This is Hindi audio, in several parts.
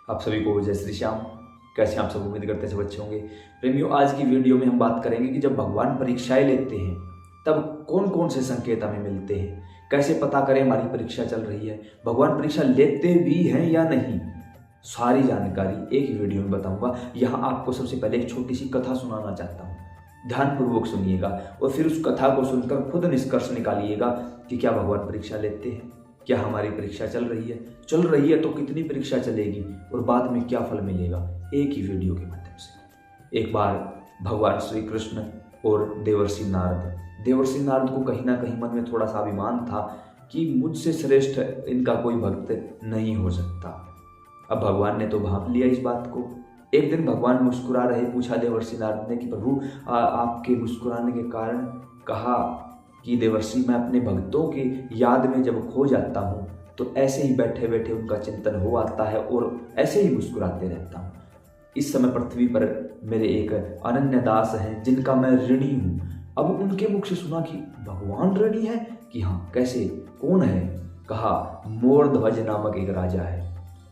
आप सभी को जय श्री श्याम। कैसे आप सब उम्मीद करते हैं सब अच्छे होंगे। प्रेमियों, आज की वीडियो में हम बात करेंगे कि जब भगवान परीक्षाएं लेते हैं तब कौन कौन से संकेत हमें मिलते हैं, कैसे पता करें हमारी परीक्षा चल रही है, भगवान परीक्षा लेते भी हैं या नहीं। सारी जानकारी एक वीडियो में बताऊंगा। यहाँ आपको सबसे पहले एक छोटी सी कथा सुनाना चाहता हूँ, ध्यानपूर्वक सुनिएगा और फिर उस कथा को सुनकर खुद निष्कर्ष निकालिएगा कि क्या भगवान परीक्षा लेते हैं, क्या हमारी परीक्षा चल रही है तो कितनी परीक्षा चलेगी और बाद में क्या फल मिलेगा, एक ही वीडियो के माध्यम से। एक बार भगवान श्री कृष्ण और देवर्षि नारद को कहीं ना कहीं मन में थोड़ा सा अभिमान था कि मुझसे श्रेष्ठ इनका कोई भक्त नहीं हो सकता। अब भगवान ने तो भांप लिया इस बात को। एक दिन भगवान मुस्कुरा रहे, पूछा देवर्षि नारद ने कि प्रभु आपके मुस्कुराने के कारण। कहा कि देवर्षि, मैं अपने भक्तों की याद में जब खो जाता हूँ तो ऐसे ही बैठे बैठे उनका चिंतन हो आता है और ऐसे ही मुस्कुराते रहता हूँ। इस समय पृथ्वी पर मेरे एक अनन्य दास हैं जिनका मैं ऋणी हूँ। अब उनके मुख से सुना कि भगवान ऋणी है, कि हाँ कैसे, कौन है। कहा मोरध्वज नामक एक राजा है,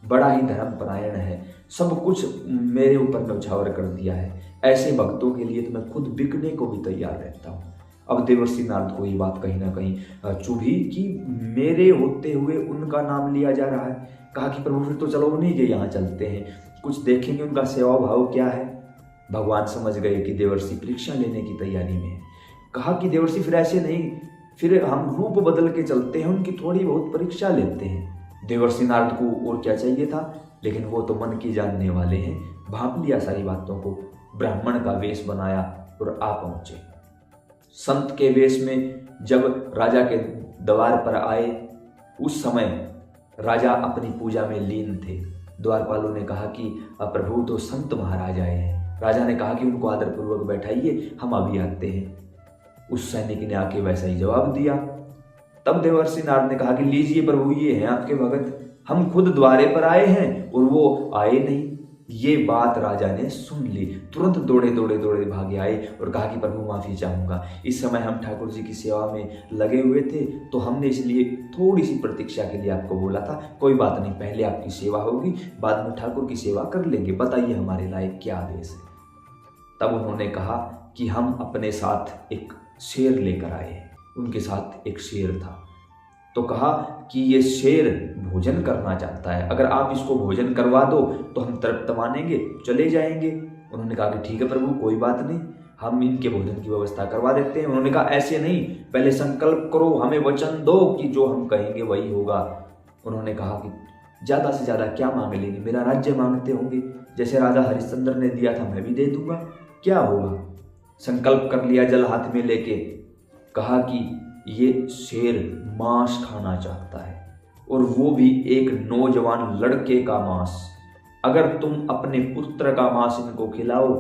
बड़ा ही धर्मपरायण है, सब कुछ मेरे ऊपर न्यौछावर कर दिया है। ऐसे भक्तों के लिए तो मैं खुद बिकने को भी तैयार रहता हूँ। अब देवर्षि नारद को ये बात कहीं ना कहीं चुभी कि मेरे होते हुए उनका नाम लिया जा रहा है। कहा कि प्रभु फिर तो चलो उन्हीं के यहाँ चलते हैं, कुछ देखेंगे उनका सेवा भाव क्या है। भगवान समझ गए कि देवर्षि परीक्षा लेने की तैयारी में है। कहा कि देवर्षि फिर ऐसे नहीं, फिर हम रूप बदल के चलते हैं, उनकी थोड़ी बहुत परीक्षा लेते हैं। देवर्षि नारद को और क्या चाहिए था, लेकिन वो तो मन की जानने वाले हैं। भांप लिया सारी बातों को, ब्राह्मण का वेश बनाया और आ पहुंचे। संत के वेश में जब राजा के द्वार पर आए, उस समय राजा अपनी पूजा में लीन थे। द्वारपालों ने कहा कि प्रभु तो संत महाराज आए हैं। राजा ने कहा कि उनको आदरपूर्वक बैठाइए, हम अभी आते हैं। उस सैनिक ने आके वैसा ही जवाब दिया। तब देवर्षि नारद ने कहा कि लीजिए प्रभु, ये हैं आपके भगत, हम खुद द्वारे पर आए हैं और वो आए नहीं। ये बात राजा ने सुन ली, तुरंत दौड़े भागे आए और कहा कि प्रभु माफी चाहूंगा, इस समय हम ठाकुर जी की सेवा में लगे हुए थे तो हमने इसलिए थोड़ी सी प्रतीक्षा के लिए आपको बोला था। कोई बात नहीं, पहले आपकी सेवा होगी, बाद में ठाकुर की सेवा कर लेंगे, बताइए हमारे लायक क्या आदेश है। तब उन्होंने कहा कि हम अपने साथ एक शेर लेकर आए हैं। उनके साथ एक शेर था। तो कहा कि ये शेर भोजन करना चाहता है, अगर आप इसको भोजन करवा दो तो हम तृप्त मानेंगे, चले जाएंगे। उन्होंने कहा कि ठीक है प्रभु, कोई बात नहीं, हम इनके भोजन की व्यवस्था करवा देते हैं। उन्होंने कहा ऐसे नहीं, पहले संकल्प करो, हमें वचन दो कि जो हम कहेंगे वही होगा। उन्होंने कहा कि ज़्यादा से ज़्यादा क्या मांग लेंगे, मेरा राज्य मांगते होंगे, जैसे राजा हरिश्चंद्र ने दिया था मैं भी दे दूंगा, क्या होगा। संकल्प कर लिया जल हाथ में लेके। कहा कि ये शेर मांस खाना चाहता है और वो भी एक नौजवान लड़के का मांस। अगर तुम अपने पुत्र का मांस इनको खिलाओ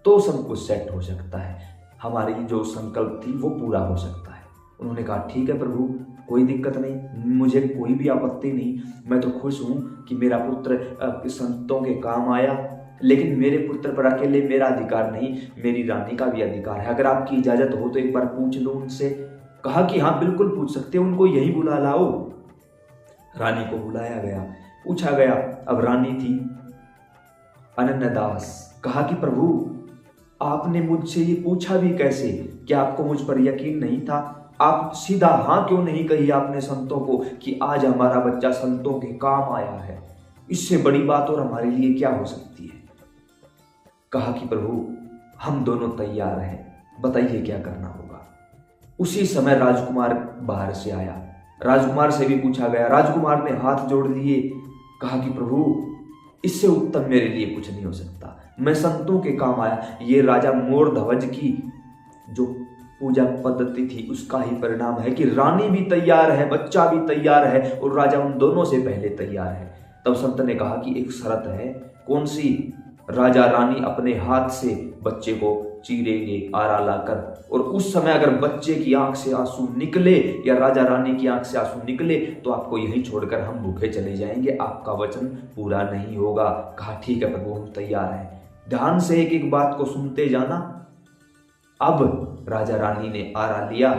तो सब कुछ सेट हो सकता है, हमारी जो संकल्प थी वो पूरा हो सकता है। उन्होंने कहा ठीक है प्रभु, कोई दिक्कत नहीं, मुझे कोई भी आपत्ति नहीं, मैं तो खुश हूँ कि मेरा पुत्र संतों के काम आया, लेकिन मेरे पुत्र पर अकेले मेरा अधिकार नहीं, मेरी रानी का भी अधिकार है। अगर आपकी इजाजत हो तो एक बार पूछ लो उनसे। कहा कि हाँ बिल्कुल पूछ सकते हो, उनको यही बुला लाओ। रानी को बुलाया गया, पूछा गया। अब रानी थी अनन्य दास। कहा कि प्रभु आपने मुझसे ये पूछा भी कैसे, क्या आपको मुझ पर यकीन नहीं था? आप सीधा हाँ क्यों नहीं कही आपने संतों को कि आज हमारा बच्चा संतों के काम आया है, इससे बड़ी बात और हमारे लिए क्या हो सकती है। कहा कि प्रभु हम दोनों तैयार हैं, बताइए क्या करना होगा। उसी समय राजकुमार बाहर से आया, राजकुमार से भी पूछा गया। राजकुमार ने हाथ जोड़ दिए। कहा कि प्रभु इससे उत्तम मेरे लिए कुछ नहीं हो सकता, मैं संतों के काम आया। ये राजा मोरध्वज की जो पूजा पद्धति थी उसका ही परिणाम है कि रानी भी तैयार है, बच्चा भी तैयार है और राजा उन दोनों से पहले तैयार है। तब संत ने कहा कि एक शर्त है। कौन सी? राजा रानी अपने हाथ से बच्चे को चीरेंगे आरा लाकर, और उस समय अगर बच्चे की आंख से आंसू निकले या राजा रानी की आंख से आंसू निकले तो आपको यहीं छोड़कर हम भूखे चले जाएंगे, आपका वचन पूरा नहीं होगा। कहा ठीक है प्रभु, हम तैयार हैं। ध्यान से एक एक बात को सुनते जाना। अब राजा रानी ने आरा लिया,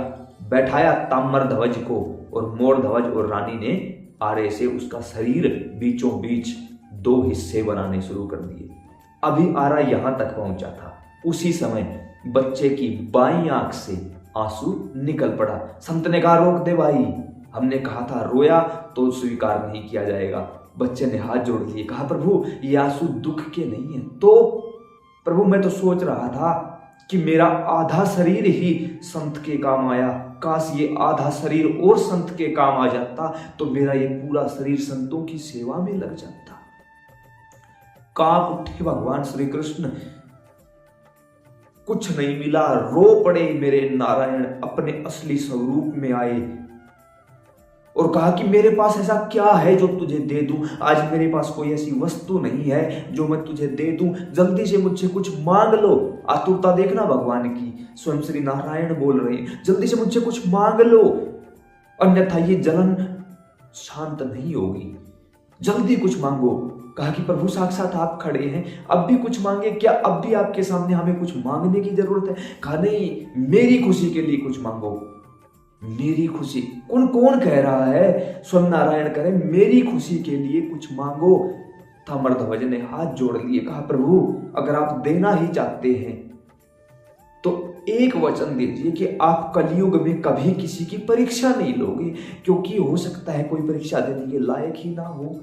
बैठाया ताम्र ध्वज को, और मोर ध्वज और रानी ने आरे से उसका शरीर बीचों बीच दो हिस्से बनाने शुरू कर दिए। अभी आरा यहां तक पहुंचा था, उसी समय बच्चे की बाईं आंख से आंसू निकल पड़ा। संत ने कहा, रोक दे भाई, हमने कहा था रोया तो स्वीकार नहीं किया जाएगा। बच्चे ने हाथ जोड़ लिए, कहा, प्रभु ये आंसू दुख के नहीं है। तो प्रभु मैं तो सोच रहा था कि मेरा आधा शरीर ही संत के काम आया, काश ये आधा शरीर और संत के काम आ जाता तो मेरा ये पूरा शरीर संतों की सेवा में लग जाता। कांप उठे भगवान श्री कृष्ण, कुछ नहीं मिला, रो पड़े मेरे नारायण, अपने असली स्वरूप में आए और कहा कि मेरे पास ऐसा क्या है जो तुझे दे दूं। आज मेरे पास कोई ऐसी वस्तु नहीं है जो मैं तुझे दे दूं, जल्दी से मुझसे कुछ मांग लो। आतुरता देखना भगवान की, स्वयं श्री नारायण बोल रहे हैं, जल्दी से मुझसे कुछ मांग लो, अन्यथा ये जलन शांत नहीं होगी, जल्दी कुछ मांगो। कहा कि प्रभु साक्षात आप खड़े हैं, अब भी कुछ मांगे क्या? अब भी आपके सामने हमें कुछ मांगने की जरूरत है? कहा नहीं, मेरी खुशी के लिए कुछ मांगो। मेरी खुशी? कौन कौन कह रहा है? स्वयं नारायण कह रहे, मेरी खुशी के लिए कुछ मांगो। ताम्रध्वज ने हाथ जोड़ लिए, कहा प्रभु अगर आप देना ही चाहते हैं तो एक वचन दीजिए कि आप कलयुग में कभी किसी की परीक्षा नहीं लोगे, क्योंकि हो सकता है कोई परीक्षा देने के लायक ही ना हो।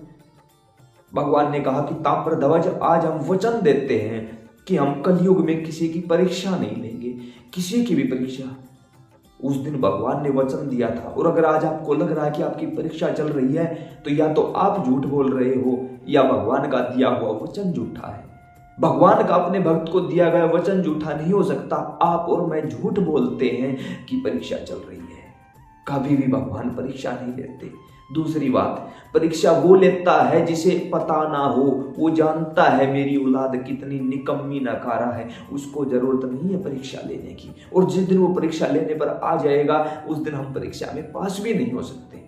भगवान ने कहा कि ताम्रध्वज आज हम वचन देते हैं कि हम कलयुग में किसी की परीक्षा नहीं लेंगे, किसी की भी परीक्षा। उस दिन भगवान ने वचन दिया था, और अगर आज आपको लग रहा है कि आपकी परीक्षा चल रही है तो या तो आप झूठ बोल रहे हो या भगवान का दिया हुआ वचन झूठा है। भगवान का अपने भक्त को दिया गया वचन झूठा नहीं हो सकता। आप और मैं झूठ बोलते हैं कि परीक्षा चल रही है, कभी भी भगवान परीक्षा नहीं लेते। दूसरी बात, परीक्षा वो लेता है जिसे पता ना हो, वो जानता है मेरी औलाद कितनी निकम्मी नकारा है, उसको जरूरत नहीं है परीक्षा लेने की, और जिस दिन वो परीक्षा लेने पर आ जाएगा उस दिन हम परीक्षा में पास भी नहीं हो सकते।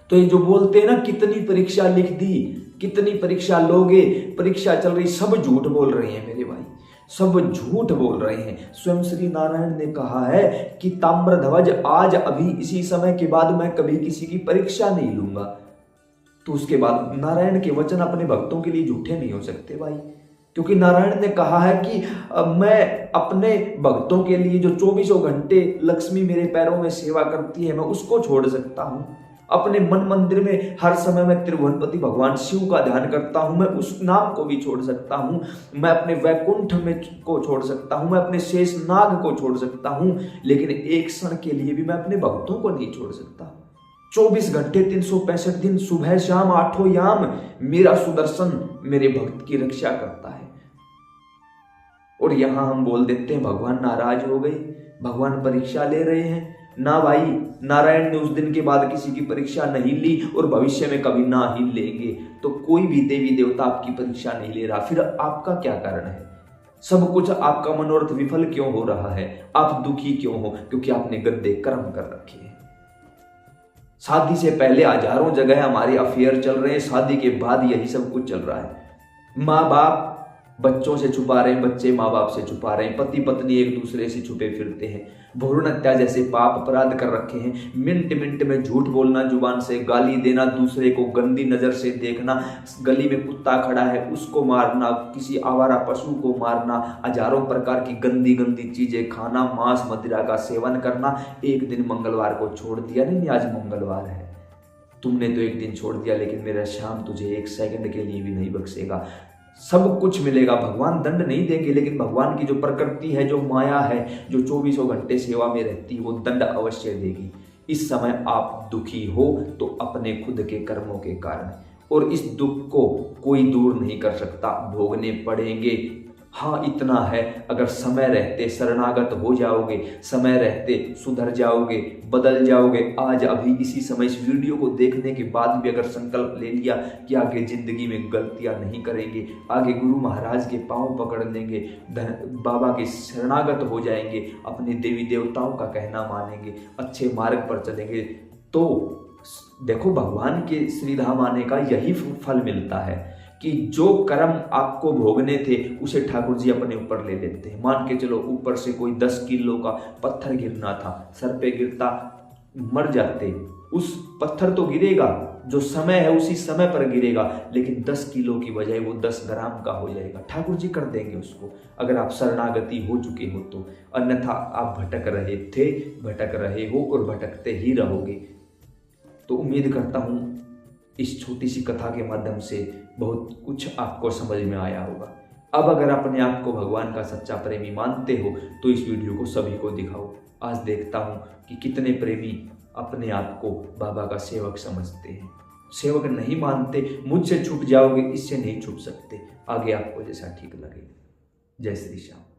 तो ये जो बोलते हैं ना कितनी परीक्षा लिख दी, कितनी परीक्षा लोगे, परीक्षा चल रही, सब झूठ बोल रहे हैं मेरे भाई, सब झूठ बोल रहे हैं। स्वयं श्री नारायण ने कहा है कि ताम्रध्वज आज अभी इसी समय के बाद मैं कभी किसी की परीक्षा नहीं लूंगा। तो उसके बाद नारायण के वचन अपने भक्तों के लिए झूठे नहीं हो सकते भाई, क्योंकि नारायण ने कहा है कि मैं अपने भक्तों के लिए जो 24 घंटे लक्ष्मी मेरे पैरों में सेवा करती है मैं उसको छोड़ सकता हूं। अपने मन मंदिर में हर समय मैं त्रिभुवनपति भगवान शिव का ध्यान करता हूं, मैं उस नाम को भी छोड़ सकता हूं। मैं अपने वैकुंठ में को छोड़ सकता हूं, मैं अपने शेष नाग को छोड़ सकता हूं, लेकिन एक क्षण के लिए भी मैं अपने भक्तों को नहीं छोड़ सकता। 24 घंटे 365 दिन सुबह शाम 8 याम मेरा सुदर्शन मेरे भक्त की रक्षा करता है। और यहां हम बोल देते हैं भगवान नाराज हो गए, भगवान परीक्षा ले रहे हैं। ना भाई, नारायण ने उस दिन के बाद किसी की परीक्षा नहीं ली और भविष्य में कभी ना ही लेंगे। तो कोई भी देवी देवता आपकी परीक्षा नहीं ले रहा, फिर आपका क्या कारण है? सब कुछ आपका मनोरथ विफल क्यों हो रहा है? आप दुखी क्यों हो? क्योंकि आपने गंदे कर्म कर रखे हैं। शादी से पहले हजारों जगह हमारे अफेयर चल रहे हैं, शादी के बाद यही सब कुछ चल रहा है। माँ बाप बच्चों से छुपा रहे हैं, बच्चे माँ बाप से छुपा रहे हैं, पति पत्नी एक दूसरे से छुपे फिरते हैं, भ्रूण हत्या जैसे पाप अपराध कर रखे हैं। मिनट मिनट में झूठ बोलना, जुबान से गाली देना, दूसरे को गंदी नजर से देखना, गली में कुत्ता खड़ा है उसको मारना, किसी आवारा पशु को मारना, हजारों प्रकार की गंदी गंदी चीजें खाना, मांस मदिरा का सेवन करना। एक दिन मंगलवार को छोड़ दिया, नहीं आज मंगलवार है, तुमने तो एक दिन छोड़ दिया, लेकिन मेरा श्याम तुझे एक सेकंड के लिए भी नहीं बख्शेगा। सब कुछ मिलेगा, भगवान दंड नहीं देंगे, लेकिन भगवान की जो प्रकृति है, जो माया है, जो 24 घंटे सेवा में रहती है, वो दंड अवश्य देगी। इस समय आप दुखी हो तो अपने खुद के कर्मों के कारण, और इस दुख को कोई दूर नहीं कर सकता, भोगने पड़ेंगे। हाँ इतना है, अगर समय रहते शरणागत हो जाओगे, समय रहते सुधर जाओगे, बदल जाओगे, आज अभी इसी समय इस वीडियो को देखने के बाद भी अगर संकल्प ले लिया कि आगे जिंदगी में गलतियां नहीं करेंगे, आगे गुरु महाराज के पांव पकड़ लेंगे, बाबा के शरणागत हो जाएंगे, अपने देवी देवताओं का कहना मानेंगे, अच्छे मार्ग पर चलेंगे, तो देखो भगवान के श्रीधाम आने का यही फल मिलता है कि जो कर्म आपको भोगने थे उसे ठाकुर जी अपने ऊपर ले लेते हैं। मान के चलो ऊपर से कोई 10 किलो का पत्थर गिरना था, सर पे गिरता, मर जाते, उस पत्थर तो गिरेगा, जो समय है उसी समय पर गिरेगा, लेकिन 10 किलो की बजाय वो 10 ग्राम का हो जाएगा। ठाकुर जी कर देंगे उसको, अगर आप शरणागति हो चुके हो तो। अन्यथा आप भटक रहे थे, भटक रहे हो और भटकते ही रहोगे। तो उम्मीद करता हूँ इस छोटी सी कथा के माध्यम से बहुत कुछ आपको समझ में आया होगा। अब अगर अपने आप को भगवान का सच्चा प्रेमी मानते हो तो इस वीडियो को सभी को दिखाओ। आज देखता हूँ कि कितने प्रेमी अपने आप को बाबा का सेवक समझते हैं। सेवक नहीं मानते, मुझसे छुप जाओगे, इससे नहीं छुप सकते। आगे आपको जैसा ठीक लगे। जय श्री श्याम।